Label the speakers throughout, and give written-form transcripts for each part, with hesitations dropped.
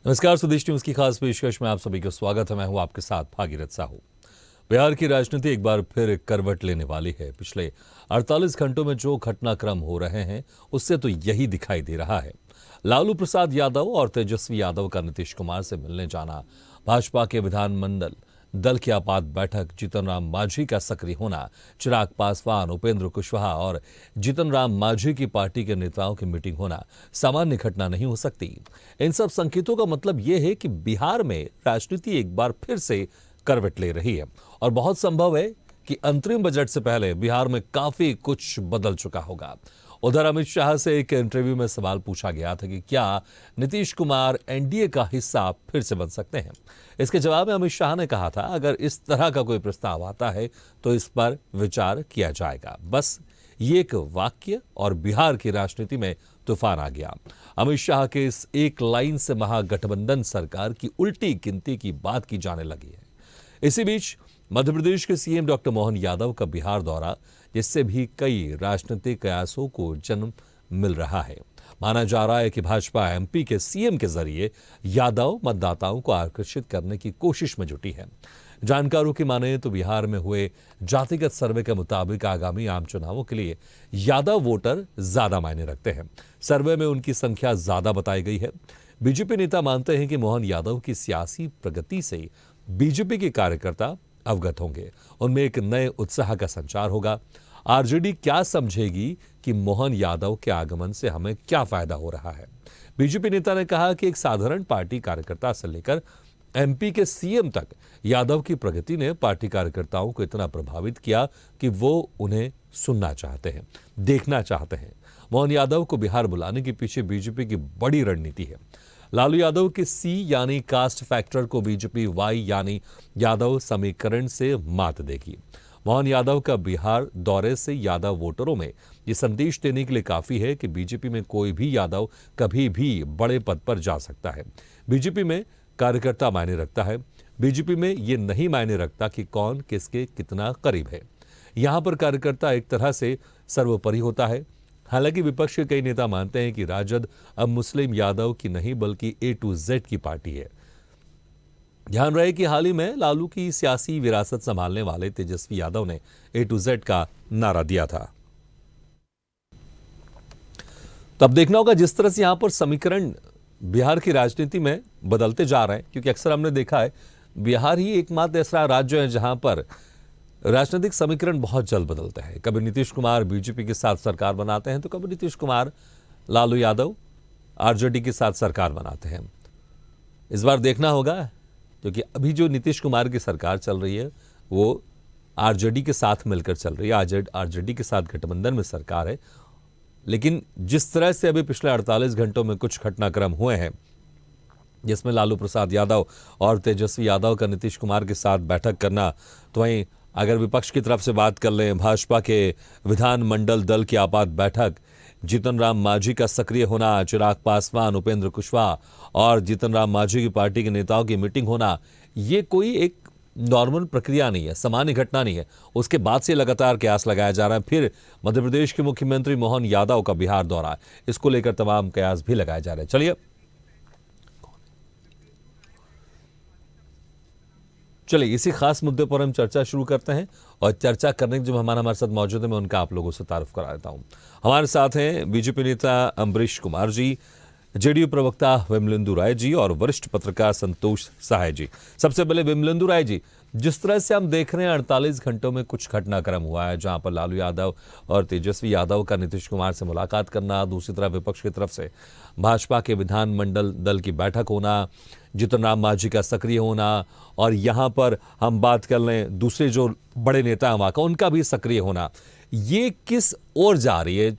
Speaker 1: नमस्कार, स्वदेश न्यूज की खास पेशकश में आप सभी का स्वागत है। मैं हूं आपके साथ भागीरथ साहू। बिहार की राजनीति एक बार फिर करवट लेने वाली है। पिछले 48 घंटों में जो घटनाक्रम हो रहे हैं उससे तो यही दिखाई दे रहा है। लालू प्रसाद यादव और तेजस्वी यादव का नीतीश कुमार से मिलने जाना, भाजपा के विधानमंडल दल की आपात बैठक, जीतन राम मांझी का सक्रिय होना, चिराग पासवान, उपेंद्र कुशवाहा और जीतन राम मांझी की पार्टी के नेताओं की मीटिंग होना सामान्य घटना नहीं हो सकती। इन सब संकेतों का मतलब यह है कि बिहार में राजनीति एक बार फिर से करवट ले रही है और बहुत संभव है कि अंतरिम बजट से पहले बिहार में काफी कुछ बदल चुका होगा। उधर अमित शाह से एक इंटरव्यू में सवाल पूछा गया था कि क्या नीतीश कुमार एनडीए का हिस्सा फिर से बन सकते हैं। इसके जवाब में अमित शाह ने कहा था, अगर इस तरह का कोई प्रस्ताव आता है तो इस पर विचार किया जाएगा। बस ये एक वाक्य और बिहार की राजनीति में तूफान आ गया। अमित शाह के इस एक लाइन से महागठबंधन सरकार की उल्टी गिनती की बात की जाने लगी है। इसी बीच मध्य प्रदेश के सीएम डॉक्टर मोहन यादव का बिहार दौरा, जिससे भी कई राजनीतिक कयासों को जन्म मिल रहा है। माना जा रहा है कि भाजपा एमपी के सीएम के जरिए यादव मतदाताओं को आकर्षित करने की कोशिश में जुटी है। जानकारों की माने तो बिहार में हुए जातिगत सर्वे के मुताबिक आगामी आम चुनावों के लिए यादव वोटर ज्यादा मायने रखते हैं। सर्वे में उनकी संख्या ज्यादा बताई गई है। बीजेपी नेता मानते हैं कि मोहन यादव की सियासी प्रगति से बीजेपी के कार्यकर्ता अवगत होंगे, उनमें एक नए उत्साह का संचार होगा। आरजेडी क्या समझेगी कि मोहन यादव के आगमन से हमें क्या फायदा हो रहा है। बीजेपी नेता ने कहा कि एक साधारण पार्टी कार्यकर्ता से लेकर एमपी के सीएम तक यादव की प्रगति ने पार्टी कार्यकर्ताओं को इतना प्रभावित किया कि वो उन्हें सुनना चाहते हैं, देखना चाहते हैं। मोहन यादव को बिहार बुलाने के पीछे बीजेपी की बड़ी रणनीति है। लालू यादव के सी यानी कास्ट फैक्टर को बीजेपी वाई यानी यादव समीकरण से मात देगी। मोहन यादव का बिहार दौरे से यादव वोटरों में ये संदेश देने के लिए काफी है कि बीजेपी में कोई भी यादव कभी भी बड़े पद पर जा सकता है। बीजेपी में कार्यकर्ता मायने रखता है। बीजेपी में ये नहीं मायने रखता कि कौन किसके कितना करीब है। यहां पर कार्यकर्ता एक तरह से सर्वोपरि होता है। हालांकि विपक्ष के कई नेता मानते हैं कि राजद अब मुस्लिम यादव की नहीं बल्कि ए टू जेड की पार्टी है। ध्यान रहे कि हाल ही में लालू की सियासी विरासत संभालने वाले तेजस्वी यादव ने ए टू जेड का नारा दिया था। तब देखना होगा जिस तरह से यहां पर समीकरण बिहार की राजनीति में बदलते जा रहे हैं, क्योंकि अक्सर हमने देखा है बिहार ही एकमात्र ऐसा राज्य है जहां पर राजनीतिक समीकरण बहुत जल्द बदलते हैं। कभी नीतीश कुमार बीजेपी के साथ सरकार बनाते हैं तो कभी नीतीश कुमार लालू यादव आरजेडी के साथ सरकार बनाते हैं। इस बार देखना होगा, क्योंकि अभी जो नीतीश कुमार की सरकार चल रही है वो आरजेडी के साथ मिलकर चल रही है। आरजेडी के साथ गठबंधन में सरकार है। लेकिन जिस तरह से अभी पिछले 48 घंटों में कुछ घटनाक्रम हुए हैं, जिसमें लालू प्रसाद यादव और तेजस्वी यादव का नीतीश कुमार के साथ बैठक करना, तो वहीं अगर विपक्ष की तरफ से बात कर लें, भाजपा के विधानमंडल दल की आपात बैठक, जीतन राम मांझी का सक्रिय होना, चिराग पासवान, उपेंद्र कुशवाहा और जीतन राम मांझी की पार्टी के नेताओं की मीटिंग होना, ये कोई एक नॉर्मल प्रक्रिया नहीं है, सामान्य घटना नहीं है। उसके बाद से लगातार कयास लगाया जा रहा है। फिर मध्य प्रदेश के मुख्यमंत्री मोहन यादव का बिहार दौरा, इसको लेकर तमाम कयास भी लगाए जा रहे हैं। चलिए इसी खास मुद्दे पर हम चर्चा शुरू करते हैं और चर्चा करने के जो मेहमान हमारे साथ मौजूद है, मैं उनका आप लोगों से तारुफ करा देता हूं। हमारे साथ हैं बीजेपी नेता अम्बरीश कुमार जी, जेडीयू प्रवक्ता विमलेंदु राय जी और वरिष्ठ पत्रकार संतोष सहाय जी। सबसे पहले विमलेंदु राय जी, जिस तरह से हम देख रहे हैं 48 घंटों में कुछ घटनाक्रम हुआ है जहां पर लालू यादव और तेजस्वी यादव का नीतीश कुमार से मुलाकात करना, दूसरी तरफ विपक्ष की तरफ से भाजपा के विधानमंडल दल की बैठक होना, जीतन राम मांझी का सक्रिय होना, और यहां पर हम बात कर लें दूसरे जो बड़े नेता हैं वहां का, उनका भी सक्रिय होना, ये किस ओर जा रही है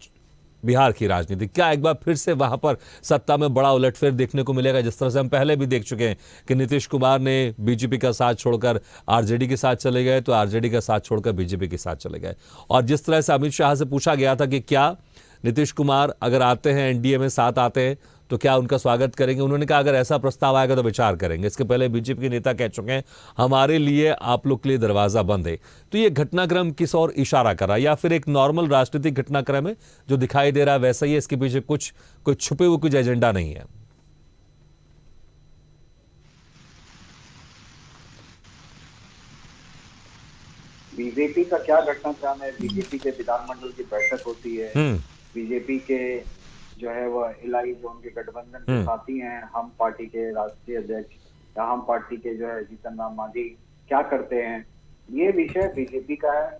Speaker 1: बिहार की राजनीति? क्या एक बार फिर से वहां पर सत्ता में बड़ा उलटफेर देखने को मिलेगा, जिस तरह से हम पहले भी देख चुके हैं कि नीतीश कुमार ने बीजेपी का साथ छोड़कर आरजेडी के साथ चले गए, तो आरजेडी का साथ छोड़कर बीजेपी के साथ चले गए। और जिस तरह से अमित शाह से पूछा गया था कि क्या नीतीश कुमार अगर आते हैं, एनडीए में साथ आते हैं, तो क्या उनका स्वागत करेंगे? उन्होंने कहा अगर ऐसा प्रस्ताव आएगा तो विचार करेंगे। इसके पहले बीजेपी के नेता कह चुके हैं हमारे लिए आप लोग के लिए दरवाजा बंद है। तो ये घटनाक्रम किस और इशारा कर रहा है, या फिर एक नॉर्मल राजनीतिक घटनाक्रम है जो दिखाई दे रहा है वैसा ही है, इसके पीछे कुछ छुपे हुए कुछ एजेंडा नहीं है?
Speaker 2: बीजेपी का क्या घटनाक्रम है। बीजेपी के विधानमंडल की बैठक होती है।
Speaker 1: हम्म।
Speaker 2: बीजेपी के जो है वह इलाई जो उनके गठबंधन के
Speaker 1: हम्म।
Speaker 2: साथी हैं, हम पार्टी के राष्ट्रीय अध्यक्ष या हम पार्टी के जो है जीतन राम मांझी क्या करते हैं, ये विषय बीजेपी का है,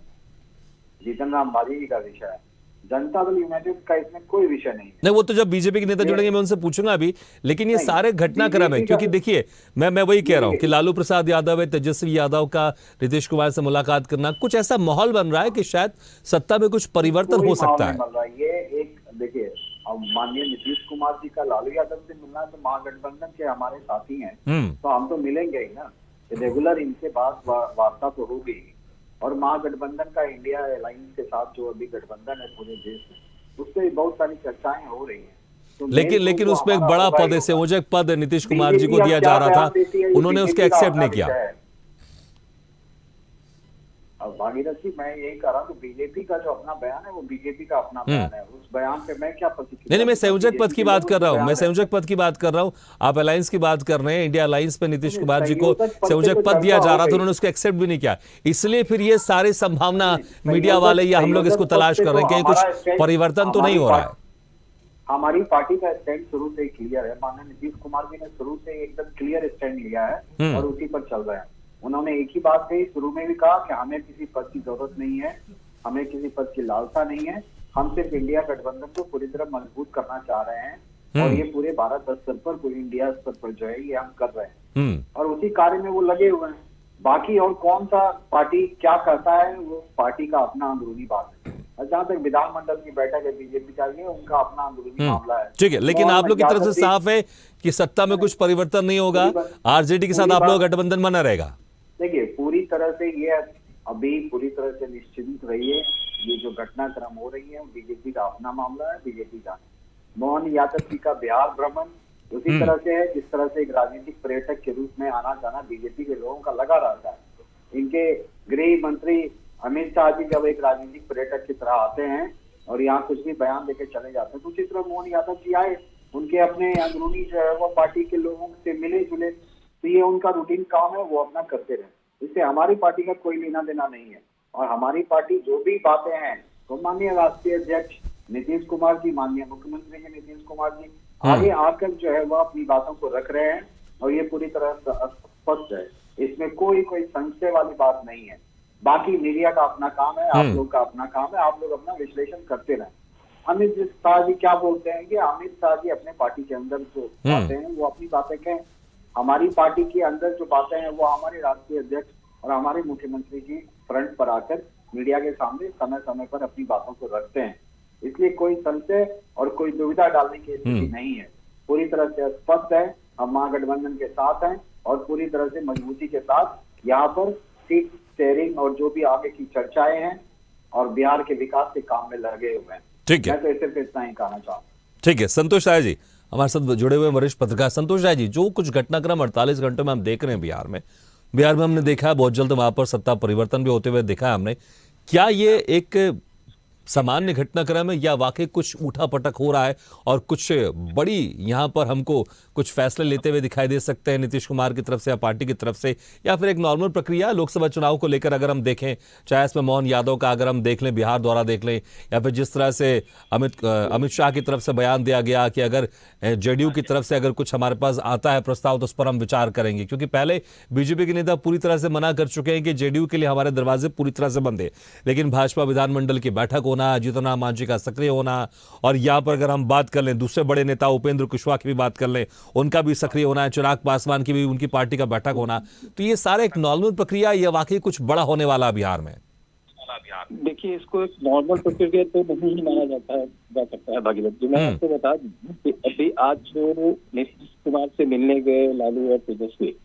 Speaker 2: जीतन राम मांझी जी का विषय है। जनता दल यूनाइटेड का इसमें कोई विषय नहीं है।
Speaker 1: नहीं, वो तो जब बीजेपी के नेता
Speaker 2: ये
Speaker 1: जुड़ेंगे मैं उनसे पूछूंगा अभी, लेकिन ये
Speaker 2: नहीं,
Speaker 1: सारे घटनाक्रम है
Speaker 2: बीजेपी का
Speaker 1: क्योंकि देखिए मैं वही कह रहा हूं कि
Speaker 2: देखिए,
Speaker 1: लालू प्रसाद यादव है, तेजस्वी यादव का नीतीश कुमार से मुलाकात करना, कुछ ऐसा माहौल बन रहा है कि शायद सत्ता में कुछ परिवर्तन
Speaker 2: कोई
Speaker 1: हो
Speaker 2: माहौल
Speaker 1: सकता
Speaker 2: नहीं
Speaker 1: है।
Speaker 2: बन रहा। ये एक देखिए, अब माननीय नीतीश कुमार जी का लालू यादव से मिलना, तो महागठबंधन के हमारे साथी हैं,
Speaker 1: हम्म।
Speaker 2: तो हम तो मिलेंगे ही ना। रेगुलर इनके बात वार्ता तो होगी। और महागठबंधन का इंडिया अलायंस के साथ जो अभी गठबंधन है पूरे देश में, उससे बहुत सारी चर्चाएं हो रही हैं। तो मेन तो
Speaker 1: लेकिन
Speaker 2: वो
Speaker 1: उसमें एक
Speaker 2: हमारा
Speaker 1: बड़ा
Speaker 2: होगा ही
Speaker 1: पद है,
Speaker 2: होगा।
Speaker 1: संयोजक पद नीतीश कुमार जी को
Speaker 2: बीजेपी अब
Speaker 1: दिया
Speaker 2: क्या
Speaker 1: जा रहा
Speaker 2: बयान
Speaker 1: था,
Speaker 2: देती है, ये
Speaker 1: उन्होंने उसको
Speaker 2: बीजेपी का
Speaker 1: एक्सेप्ट
Speaker 2: अपना
Speaker 1: नहीं किया।
Speaker 2: विषय है। अब भागीरथ जी, मैं यही कह रहा हूँ कि बीजेपी का जो अपना बयान है वो बीजेपी का अपना बयान है। उस बयान पे मैं क्या प्रतिक्रिया
Speaker 1: नहीं, मैं
Speaker 2: दूंगा,
Speaker 1: संयोजक पद
Speaker 2: बीजेपी
Speaker 1: की
Speaker 2: के
Speaker 1: बात
Speaker 2: लोग
Speaker 1: कर रहा
Speaker 2: उसको
Speaker 1: हूं, मैं
Speaker 2: बयान दें।
Speaker 1: संयोजक पद की बात कर रहा हूं। आप अलायंस की बात कर रहे हैं, इंडिया अलायंस पे नीतीश कुमार जी को
Speaker 2: संयोजक पद पे
Speaker 1: संयोजक
Speaker 2: तो
Speaker 1: पद दिया
Speaker 2: चर्चा
Speaker 1: जा
Speaker 2: हो
Speaker 1: रहा था,
Speaker 2: गई।
Speaker 1: उन्होंने उसको एक्सेप्ट भी नहीं किया। इसलिए फिर ये सारी संभावना
Speaker 2: नहीं,
Speaker 1: मीडिया वाले या हम लोग इसको
Speaker 2: संयोजक पद
Speaker 1: तलाश
Speaker 2: पे
Speaker 1: कर
Speaker 2: तो
Speaker 1: रहे हैं, कहीं कुछ
Speaker 2: हमारा स्टैंड,
Speaker 1: परिवर्तन तो नहीं हो रहा है।
Speaker 2: हमारी पार्टी का स्टैंड शुरू से ही क्लियर है। माननीय नीतीश कुमार जी ने शुरू से एकदम क्लियर स्टैंड लिया है और उसी पर चल रहे हैं। उन्होंने एक ही बात कही, शुरू में भी कहा कि हमें किसी पद की जरूरत नहीं है, हमें किसी पद की लालसा नहीं है, हम सिर्फ इंडिया गठबंधन को पूरी तरह मजबूत करना चाह रहे हैं और ये पूरे भारत स्तर पर, पूरे इंडिया स्तर पर जो है ये हम कर रहे हैं और उसी कार्य में वो लगे हुए हैं। बाकी और कौन सा पार्टी क्या करता है वो पार्टी का अपना अंदरूनी बात है। और जहां तक विधानमंडल की बैठक है बीजेपी का, ये उनका अपना अंदरूनी मामला है।
Speaker 1: ठीक है, लेकिन आप लोग की तरफ से साफ है कि सत्ता में कुछ परिवर्तन नहीं होगा, आरजेडी के साथ आप लोग गठबंधन बना रहेगा।
Speaker 2: देखिए, पूरी तरह से ये अभी पूरी तरह से निश्चिंत रहिए। ये जो घटनाक्रम हो रही है बीजेपी का अपना मामला है, बीजेपी का। मोहन यादव जी का बिहार भ्रमण उसी तरह से है जिस तरह से एक राजनीतिक पर्यटक के रूप में आना जाना बीजेपी के लोगों का लगा रहता है। इनके गृह मंत्री अमित शाह जी जब एक राजनीतिक पर्यटक की तरह आते हैं और यहाँ कुछ भी बयान देकर चले जाते हैं, तो उसी तरह मोहन यादव जी आए, उनके अपने अंदरूनी जो है वो पार्टी के लोगों से मिले जुले, तो ये उनका रूटीन काम है, वो अपना करते रहे। इससे हमारी पार्टी का कोई लेना देना नहीं है। और हमारी पार्टी जो भी बातें हैं तो माननीय राष्ट्रीय अध्यक्ष नीतीश कुमार जी, माननीय मुख्यमंत्री जी नीतीश कुमार जी आगे आकर जो है वह अपनी बातों को रख रहे हैं और ये पूरी तरह स्पष्ट है। इसमें कोई संशय वाली बात नहीं है। बाकी मीडिया का अपना काम है, आप लोग का अपना काम है, आप लोग अपना विश्लेषण करते रहें। अमित शाह जी क्या बोलते हैं कि अमित शाह जी अपने पार्टी के अंदर जो बातें हैं वो अपनी बातें कहें। हमारी पार्टी के अंदर जो बातें हैं वो हमारे राष्ट्रीय अध्यक्ष और हमारे मुख्यमंत्री जी फ्रंट पर आकर मीडिया के सामने समय समय पर अपनी बातों को रखते हैं। इसलिए कोई संशय और कोई दुविधा डालने की स्थिति नहीं है। पूरी तरह से स्पष्ट है, हम महागठबंधन के साथ हैं और पूरी तरह से मजबूती के साथ यहाँ पर सीट शेयरिंग और जो भी आगे की चर्चाएं हैं और बिहार के विकास के काम में लगे हुए हैं।
Speaker 1: ठीक है,
Speaker 2: मैं तो सिर्फ इतना ही कहना चाहूँ।
Speaker 1: ठीक है, संतोष राय जी हमारे साथ जुड़े हुए वरिष्ठ पत्रकार। संतोष राय जी, जो कुछ घटनाक्रम 48 घंटों में हम देख रहे हैं बिहार में हमने देखा है बहुत जल्द वहां पर सत्ता परिवर्तन भी होते हुए देखा है हमने। क्या ये एक सामान्य घटनाक्रम है या वाकई कुछ उठापटक हो रहा है और कुछ बड़ी यहां पर हमको कुछ फैसले लेते हुए दिखाई दे सकते हैं नीतीश कुमार की तरफ से या पार्टी की तरफ से, या फिर एक नॉर्मल प्रक्रिया लोकसभा चुनाव को लेकर अगर हम देखें, चाहे इसमें मोहन यादव का अगर हम देख लें, बिहार दौरा देख लें, या फिर जिस तरह से अमित शाह की तरफ से बयान दिया गया कि अगर जेडीयू की तरफ से अगर कुछ हमारे पास आता है प्रस्ताव तो उस पर हम विचार करेंगे, क्योंकि पहले बीजेपी के नेता पूरी तरह से मना कर चुके हैं कि जेडीयू के लिए हमारे दरवाजे पूरी तरह से बंद है। लेकिन भाजपा विधानमंडल की बैठक होना, जीतन राम मांझी का सक्रिय होना, और यहाँ पर अगर हम बात कर लें दूसरे बड़े नेता उपेंद्र कुशवाहा की भी बात कर लें, उनका भी सक्रिय होना है, चिराग पासवान की भी उनकी पार्टी का बैठक होना, तो ये सारा एक नॉर्मल प्रक्रिया या वाकई कुछ बड़ा होने वाला बिहार में?
Speaker 3: देखिए, इसको एक नॉर्मल प्रक्रिया तो नहीं ही माना जा सकता है भागीरथ जी। मैं आपको बता दूं कि अभी आज जो नीतीश कुमार से मिलने गए लालू और तेजस्वी,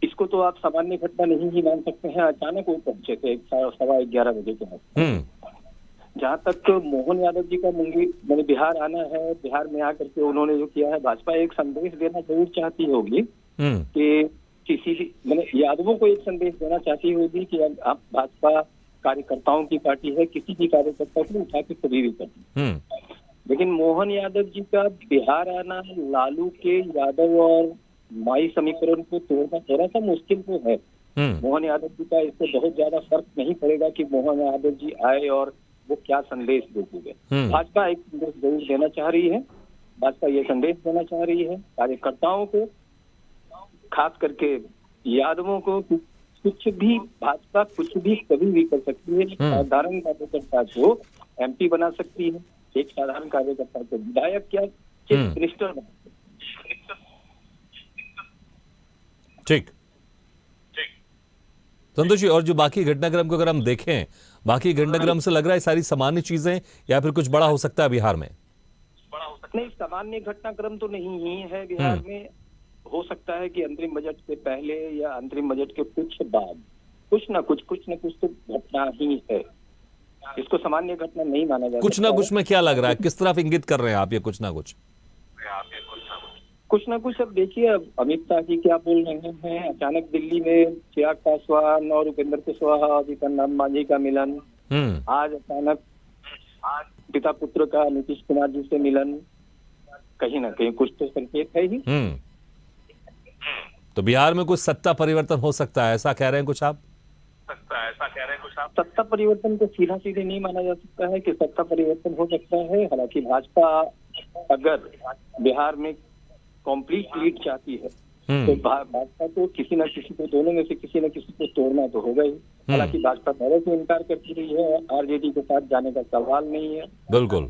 Speaker 3: इसको तो आप सामान्य घटना नहीं ही मान सकते हैं। अचानक वो पहुंचे थे 11:15 बजे के आसपास। जहाँ तक मोहन यादव जी का मैंने बिहार आना है, बिहार में आकर के उन्होंने जो किया है, भाजपा एक संदेश देना जरूर चाहती होगी कि किसी मैंने यादवों को एक संदेश देना चाहती होगी कि आप भाजपा कार्यकर्ताओं की पार्टी है, किसी भी कार्यकर्ता को उठा के कभी भी कर। लेकिन मोहन यादव जी का बिहार आना लालू के यादव और माई समीकरण को तोड़ना थोड़ा सा मुश्किल तो है। मोहन यादव जी का इससे बहुत ज्यादा फर्क नहीं पड़ेगा कि मोहन यादव जी आए और वो क्या संदेश देंगे। भाजपा एक संदेश जरूर देना चाह रही है। भाजपा ये संदेश देना चाह रही है कार्यकर्ताओं को, खास करके यादवों को, कुछ भी भाजपा कुछ भी कभी भी कर सकती है। साधारण कार्यकर्ता को एमपी बना सकती है, एक साधारण कार्यकर्ता को विधायक क्या चीफ मिनिस्टर बना सकती है।
Speaker 1: ठीक संतोष जी, और जो बाकी घटनाक्रम को अगर हम देखें, बाकी घटनाक्रम से लग रहा है सारी सामान्य चीजें या फिर कुछ बड़ा हो सकता है बिहार में?
Speaker 3: नहीं, सामान्य घटनाक्रम तो नहीं ही है बिहार में। हो सकता है कि अंतरिम बजट से पहले या अंतरिम बजट के कुछ बाद कुछ न कुछ तो घटना ही है। इसको सामान्य घटना नहीं माना जा सकता।
Speaker 1: कुछ ना कुछ में क्या लग रहा है, किस तरफ इंगित कर रहे हैं आप ये कुछ ना कुछ?
Speaker 3: कुछ ना कुछ अब देखिए, अब अमित शाह जी क्या बोल रहे हैं। अचानक दिल्ली में चिराग पासवान और उपेंद्र कुशवाहा जी का नाम मांझी का मिलन, आज अचानक पिता पुत्र का नीतीश कुमार जी से मिलन, कहीं ना कहीं कुछ तो संकेत है ही।
Speaker 1: तो बिहार में कुछ सत्ता परिवर्तन हो सकता है, ऐसा कह रहे हैं कुछ आप?
Speaker 3: सत्ता परिवर्तन को सीधा सीधे नहीं माना जा सकता है कि सत्ता परिवर्तन हो सकता है। हालांकि भाजपा अगर बिहार में कंप्लीट लीड चाहती है तो भाजपा को किसी न किसी को, दोनों में से किसी न किसी को तोड़ना तो होगा ही। हालांकि भाजपा पहले से इनकार करती रही है, आरजेडी के साथ जाने का सवाल नहीं है।
Speaker 1: बिल्कुल,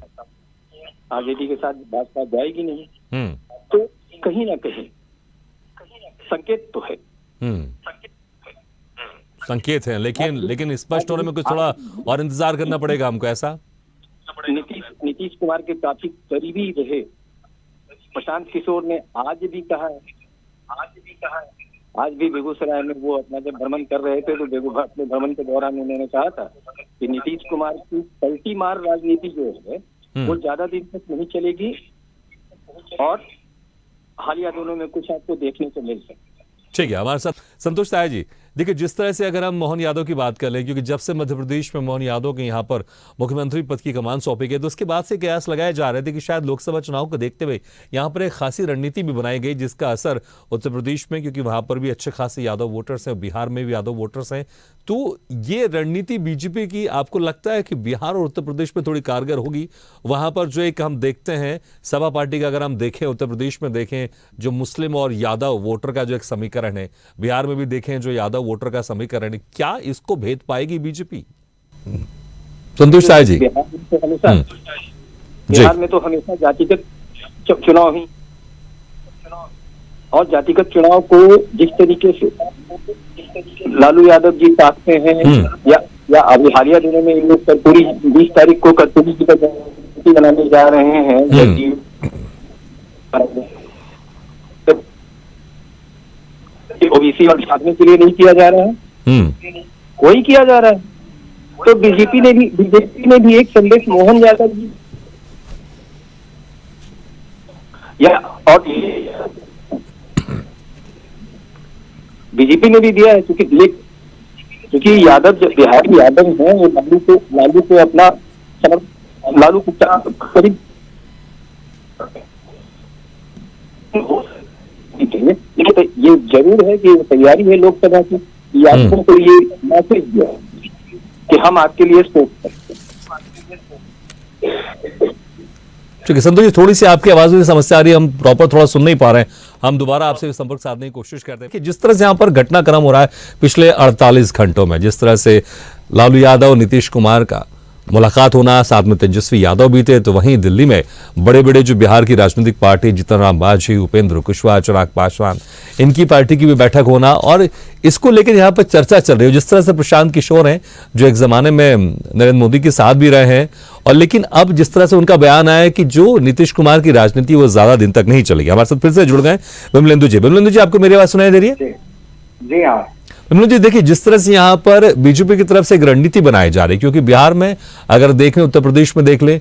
Speaker 3: आरजेडी के साथ भाजपा जाएगी नहीं। तो कहीं ना कहीं संकेत तो है,
Speaker 1: संकेत है, लेकिन स्पष्ट होने में कुछ थोड़ा और इंतजार करना पड़ेगा हमको, ऐसा?
Speaker 3: नीतीश कुमार के काफी करीबी रहे प्रशांत किशोर ने आज भी कहा है, आज भी बेगूसराय में वो अपना जब भ्रमण कर रहे थे तो अपने भ्रमण के दौरान उन्होंने कहा था कि नीतीश कुमार की पलटी मार राजनीति जो है वो ज्यादा दिन तक नहीं चलेगी और हालिया दोनों में कुछ आपको देखने को मिल सकता है।
Speaker 1: ठीक है, हमारे साथ संतोष ताया जी। देखिए, जिस तरह से अगर हम मोहन यादव की बात कर लें, क्योंकि जब से मध्य प्रदेश में मोहन यादव के यहाँ पर मुख्यमंत्री पद की कमान सौंपी गई तो उसके बाद से कयास लगाए जा रहे थे कि शायद लोकसभा चुनाव को देखते हुए यहाँ पर एक खासी रणनीति भी बनाई गई जिसका असर उत्तर प्रदेश में, क्योंकि वहां पर भी अच्छे खासे यादव वोटर्स हैं, बिहार में भी यादव वोटर्स हैं, तो ये रणनीति बीजेपी की आपको लगता है कि बिहार और उत्तर प्रदेश में थोड़ी कारगर होगी? वहां पर जो एक हम देखते हैं सपा पार्टी का, अगर हम देखें उत्तर प्रदेश में देखें जो मुस्लिम और यादव वोटर का जो एक समीकरण है, बिहार में भी देखें जो यादव वोटर का समीकरण, क्या इसको भेद पाएगी बीजेपी? संतोष साय जी।
Speaker 3: बिहार में तो हमेशा जातिगत चुनाव ही, और जातिगत चुनाव को जिस तरीके से लालू यादव जी चाहते हैं या अभी हालिया दिनों में इन लोग कर्पूरी 20 तारीख को कर्पूरी जी का जयंती मनाने जा रहे हैं, ओबीसी और साधने के लिए नहीं किया जा रहा है, कोई किया जा रहा है। तो बीजेपी ने भी एक संदेश मोहन यादव जी या और बीजेपी ने भी दिया है, क्योंकि यादव बिहारी यादव है, वो लालू को अपना लालू को करीब ये जरूर है कि तैयारी है लोकसभा की, यादवों को ये मैसेज दिया कि हम आपके लिए सोच सकते हैं।
Speaker 1: ठीक है संतोष जी, थोड़ी सी आपकी आवाज में समस्या आ रही है, हम प्रॉपर थोड़ा सुन नहीं पा रहे हैं, हम दोबारा आपसे संपर्क साधने की कोशिश करते हैं कि जिस तरह से यहाँ पर घटनाक्रम हो रहा है पिछले 48 घंटों में, जिस तरह से लालू यादव नीतीश कुमार का मुलाकात होना, साथ में तेजस्वी यादव भी थे, तो वहीं दिल्ली में बड़े बड़े जो बिहार की राजनीतिक पार्टी जीतन राम मांझी, उपेंद्र कुशवाहा, चिराग पासवान, इनकी पार्टी की भी बैठक होना और इसको लेकर यहाँ पर चर्चा चल रही है। जिस तरह से प्रशांत किशोर हैं जो एक जमाने में नरेंद्र मोदी के साथ भी रहे हैं, और लेकिन अब जिस तरह से उनका बयान आया कि जो नीतीश कुमार की राजनीति वो ज्यादा दिन तक नहीं चलेगी। हमारे साथ फिर से जुड़ गए विमलेंदु जी। विमलेंदु जी, आपको मेरी आवाज सुनाई दे रही है?
Speaker 2: जी हाँ
Speaker 1: विमलेंदु जी, देखिए जिस तरह से यहाँ पर बीजेपी की तरफ से एक रणनीति बनाई जा रही है, क्योंकि बिहार में अगर देखें, उत्तर प्रदेश में देख लें,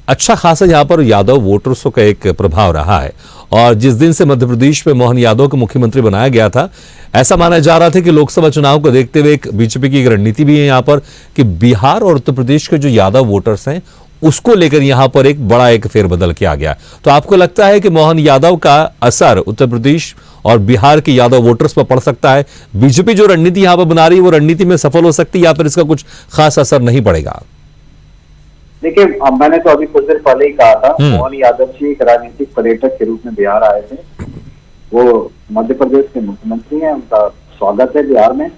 Speaker 1: अच्छा खासा यहाँ पर यादव वोटर्सों का एक प्रभाव रहा है। और जिस दिन से मध्य प्रदेश में मोहन यादव को मुख्यमंत्री बनाया गया था, ऐसा माना जा रहा था कि लोकसभा चुनाव को देखते हुए एक बीजेपी की एक रणनीति भी है यहाँ पर कि बिहार और उत्तर प्रदेश के जो यादव वोटर्स हैं उसको लेकर यहां पर एक बड़ा एक फेरबदल किया गया। तो आपको लगता है कि मोहन यादव का असर उत्तर प्रदेश और बिहार के यादव वोटर्स पर पड़ सकता है? बीजेपी जो रणनीति यहां पर बना रही है वो रणनीति में सफल हो सकती है या फिर इसका कुछ खास असर नहीं पड़ेगा?
Speaker 2: देखिए, मैंने तो अभी कुछ देर पहले ही कहा था, मोहन यादव जी एक राजनीतिक पर्यटक के रूप में बिहार आए थे। वो मध्य प्रदेश के मुख्यमंत्री हैं, उनका स्वागत है बिहार में,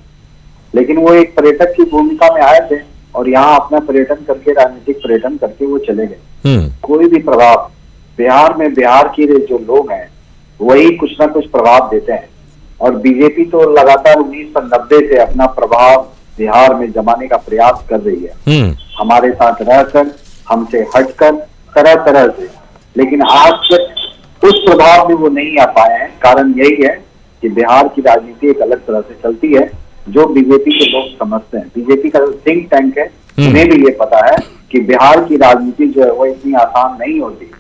Speaker 2: लेकिन वो एक पर्यटक की भूमिका में आए थे और यहाँ अपना पर्यटन करके, राजनीतिक पर्यटन करके वो चले गए। कोई भी प्रभाव बिहार में, बिहार के जो लोग हैं वही कुछ ना कुछ प्रभाव देते हैं। और बीजेपी तो लगातार 1990 से अपना प्रभाव बिहार में जमाने का प्रयास कर रही है, हमारे साथ रहकर, हमसे हटकर, तरह तरह से, लेकिन आज तक उस प्रभाव में वो नहीं आ पाए हैं। कारण यही है कि बिहार की राजनीति एक अलग तरह से चलती है, जो बीजेपी के लोग समझते हैं। बीजेपी का थिंक टैंक है, उन्हें भी ये पता है कि बिहार की राजनीति जो है वो इतनी आसान नहीं होती।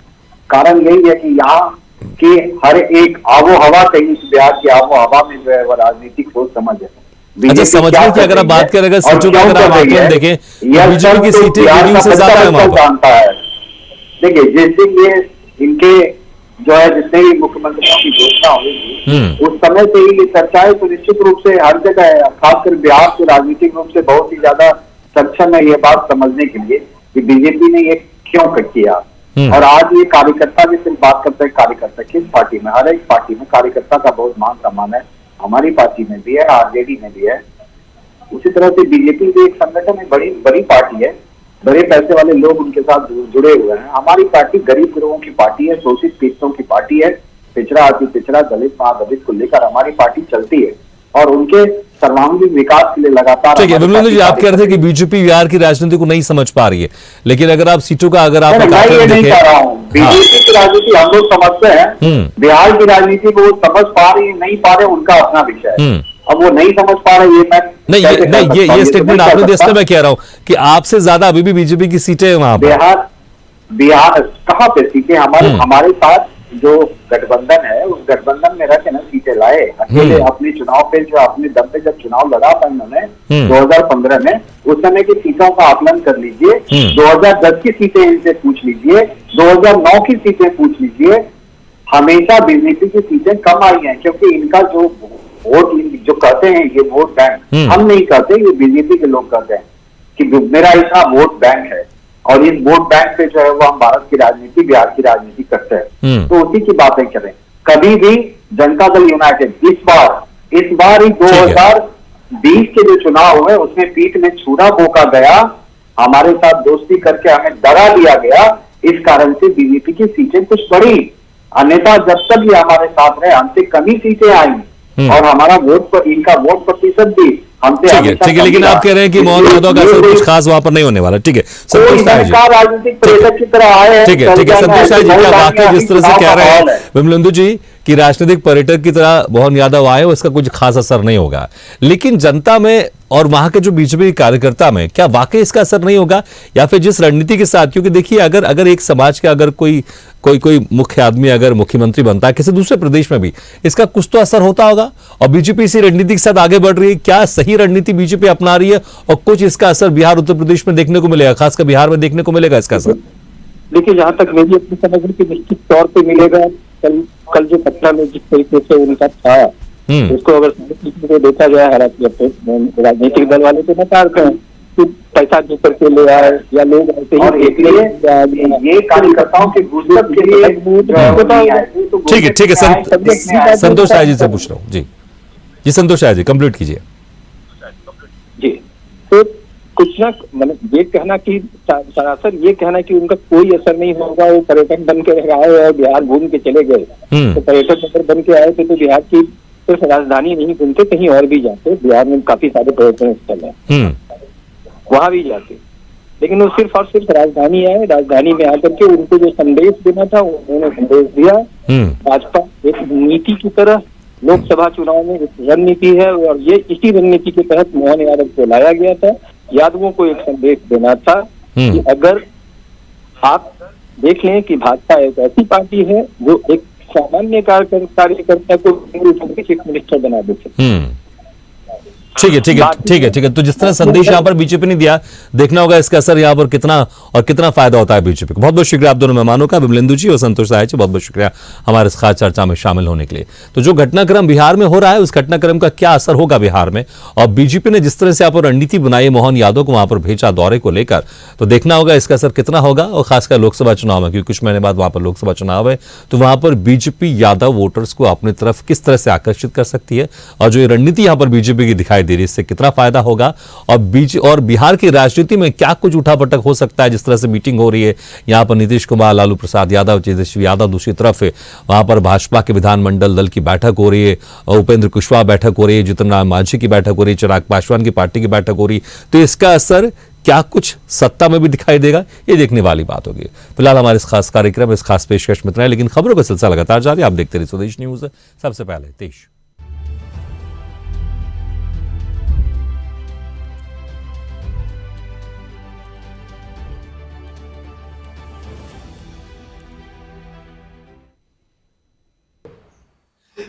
Speaker 2: कारण यही है कि यहाँ के हर एक आबो हवा कहीं बिहार की आबो हवा में जो है वो राजनीतिक सोच समझ है।
Speaker 1: अच्छा, समझने की अगर आप बात करें, अगर सीटों का अगर आप आकलन देखें, बीजेपी की सीटें जेडीयू से ज्यादा है वहां पर।
Speaker 2: जानता है, देखिए जैसे ये इनके जो है जितने भी मुख्यमंत्रियों की घोषणा हुई उस समय से ही ये चर्चाएं तो निश्चित रूप से हर जगह है, खासकर बिहार से राजनीतिक रूप से बहुत ही ज्यादा सक्षम है ये बात समझने के लिए कि बीजेपी ने ये क्यों किया। और आज ये कार्यकर्ता भी सिर्फ बात करते हैं, कार्यकर्ता किस पार्टी में, हर एक पार्टी में कार्यकर्ता का बहुत मान सम्मान है। हमारी पार्टी में भी है, आरजेडी में भी है। उसी तरह से बीजेपी भी एक संगठन है, बड़ी बड़ी पार्टी है, बड़े पैसे वाले लोग उनके साथ जुड़े हुए हैं। हमारी पार्टी गरीब गिरोहों की पार्टी है, शोषित पीड़ितों की पार्टी है, पिछड़ा अति पिछड़ा, दलित महादलित को लेकर हमारी पार्टी चलती है और उनके सर्वांगीण विकास के लिए लगातार।
Speaker 1: ठीक है, विमलेंदु जी, आप कह रहे थे कि बीजेपी बिहार की राजनीति को नहीं समझ पा रही है, लेकिन अगर आप सीटों का अगर आप
Speaker 2: नहीं कह रहा हूँ, बीजेपी की राजनीति हम लोग समझते हैं, बिहार की राजनीति को वो समझ पा रही है, नहीं पा रहे, उनका अपना विषय है। अब वो नहीं समझ पा रहे, ये मैं
Speaker 1: नहीं, ये स्टेटमेंट आपने दिया, इसलिए मैं कह रहा हूँ कि आपसे ज्यादा अभी भी बीजेपी की सीटें वहां पर।
Speaker 2: बिहार कहाँ पे सीटें? हमारे साथ जो गठबंधन है उस गठबंधन में रह के ना सीटें लाए। अकेले अपने चुनाव पे जो अपने दम पे जब चुनाव लड़ा था इन्होंने 2015 में, उस समय की सीटों का आकलन कर लीजिए, 2010 की सीटें इनसे पूछ लीजिए, 2009 की सीटें पूछ लीजिए, हमेशा बीजेपी की सीटें कम आई हैं, क्योंकि इनका जो वोट जो कहते हैं ये वोट बैंक, हम नहीं कहते, ये बीजेपी के लोग कहते हैं कि मेरा इतना वोट बैंक है और इस वोट बैंक पे जो है वो हम भारत की राजनीति, बिहार की राजनीति करते हैं। तो उसी की बातें करें। कभी भी जनता दल यूनाइटेड इस बार ही 2020 के जो चुनाव हुए उसमें पीठ में छुरा बोका गया, हमारे साथ दोस्ती करके हमें डरा दिया गया। इस कारण से बीजेपी की सीटें कुछ बढ़ी, अन्यथा जब तक ये हमारे साथ रहे हमसे कमी सीटें आई और हमारा वोट पर इनका वोट प्रतिशत भी हमसे।
Speaker 1: ठीक है, लेकिन आप कह रहे हैं कि मोहन यादव का असर कुछ खास वहां पर नहीं होने वाला। ठीक है, संतोष शाह जी
Speaker 2: राजनीतिक पर्यटक की तरह आए हैं।
Speaker 1: ठीक है, संतोष शाह जी, क्या वाकई जिस तरह से कह रहे हैं विमलेंदु जी कि राजनीतिक पर्यटक की तरह मोहन यादव आए, उसका कुछ खास असर नहीं होगा, लेकिन जनता में और वहां के जो बीजेपी कार्यकर्ता में क्या वाकई इसका असर नहीं होगा, या फिर जिस रणनीति के साथ? क्योंकि देखिए, अगर एक समाज का अगर कोई मुख्य आदमी अगर मुख्यमंत्री बनता है किसी दूसरे प्रदेश में भी, इसका कुछ तो असर होता होगा। और बीजेपी इसी रणनीति के साथ आगे बढ़ रही है, क्या सही रणनीति बीजेपी अपना रही है और कुछ इसका असर बिहार उत्तर प्रदेश में देखने को मिलेगा, खासकर बिहार में देखने को मिलेगा इसका असर?
Speaker 3: देखिए, जहां तक मेरी अपनी समझ की निश्चित तौर पे मिलेगा। कल जो पटना में जिस तरीके से उनका था, उसको अगर देखा जाए, हालांकि राजनीतिक दल वाले तो नकारते हैं कि पैसा दे करके ले आए या लोग ऐसे ही,
Speaker 2: ये कार्यकर्ताओं के गुजरत के लिए।
Speaker 1: ठीक है, संतोष शाह जी से पूछ रहा हूँ। जी संतोष शाह जी, कंप्लीट कीजिए।
Speaker 3: जी, तो कुछ ना मतलब ये कहना कि सरासर ये कहना कि उनका कोई असर नहीं होगा, वो पर्यटक बन के आए और बिहार घूम के चले गए, तो पर्यटक अगर बन के आए थे तो बिहार की सिर्फ राजधानी नहीं घूमते, कहीं और भी जाते। बिहार में काफी सारे पर्यटन स्थल है, वहां भी जाते, लेकिन वो सिर्फ और सिर्फ राजधानी आए। राजधानी में आकर के उनको जो संदेश देना था उन्होंने संदेश दिया। भाजपा एक नीति की तरह लोकसभा चुनाव में एक रणनीति है और ये इसी रणनीति के तहत मोहन यादव को लाया गया था। यादवों को एक संदेश देना था कि अगर आप देख लें कि भाजपा एक ऐसी पार्टी है जो एक सामान्य कार्यकर्ता को चीफ मिनिस्टर बना देते।
Speaker 1: ठीक है ठीक है ठीक है ठीक है। तो जिस तरह संदेश यहाँ पर बीजेपी ने दिया, देखना होगा इसका असर यहाँ पर कितना फायदा होता है बीजेपी को। बहुत बहुत शुक्रिया आप दोनों मेहमानों का, विमलेंदु जी और संतोष राय जी, बहुत बहुत शुक्रिया हमारे इस खास चर्चा में शामिल होने के लिए। तो जो घटनाक्रम बिहार में हो रहा है, उस घटनाक्रम का क्या असर होगा बिहार में, और बीजेपी ने जिस तरह से यहाँ पर रणनीति बनाई, मोहन यादव को वहां पर भेजा दौरे को लेकर, तो देखना होगा इसका असर कितना होगा। और खासकर लोकसभा चुनाव में, क्योंकि कुछ महीने बाद वहां पर लोकसभा चुनाव है, तो वहां पर बीजेपी यादव वोटर्स को अपनी तरफ किस तरह से आकर्षित कर सकती है, और जो ये रणनीति यहां पर बीजेपी की दिखाई दे रही है, इससे कितना फायदा होगा। और बिहार की राजनीति में क्या कुछ उठापटक हो सकता है, जिस तरह से मीटिंग हो रही है यहां पर नीतीश कुमार, लालू प्रसाद यादव, तेजस्वी यादव, दूसरी तरफ वहां पर भाजपा के विधानमंडल दल की बैठक हो रही है, उपेंद्र कुशवाहा बैठक हो रही है, जीतन राम मांझी की बैठक हो रही है, चिराग पासवान की पार्टी की बैठक हो रही, तो इसका असर क्या कुछ सत्ता में भी दिखाई देगा, ये देखने वाली बात होगी। फिलहाल हमारे इस खास कार्यक्रम, इस खास पेशकश में इतना है, लेकिन खबरों का सिलसिला लगातार जारी, आप देखते रहिए स्वदेश न्यूज। सबसे पहले देश।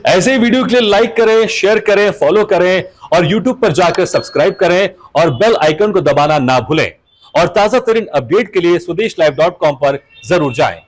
Speaker 1: ऐसे ही वीडियो के लिए लाइक करें, शेयर करें, फॉलो करें और YouTube पर जाकर सब्सक्राइब करें और बेल आइकन को दबाना ना भूलें। और ताजा तरीन अपडेट के लिए स्वदेशलाइव.com पर जरूर जाएं।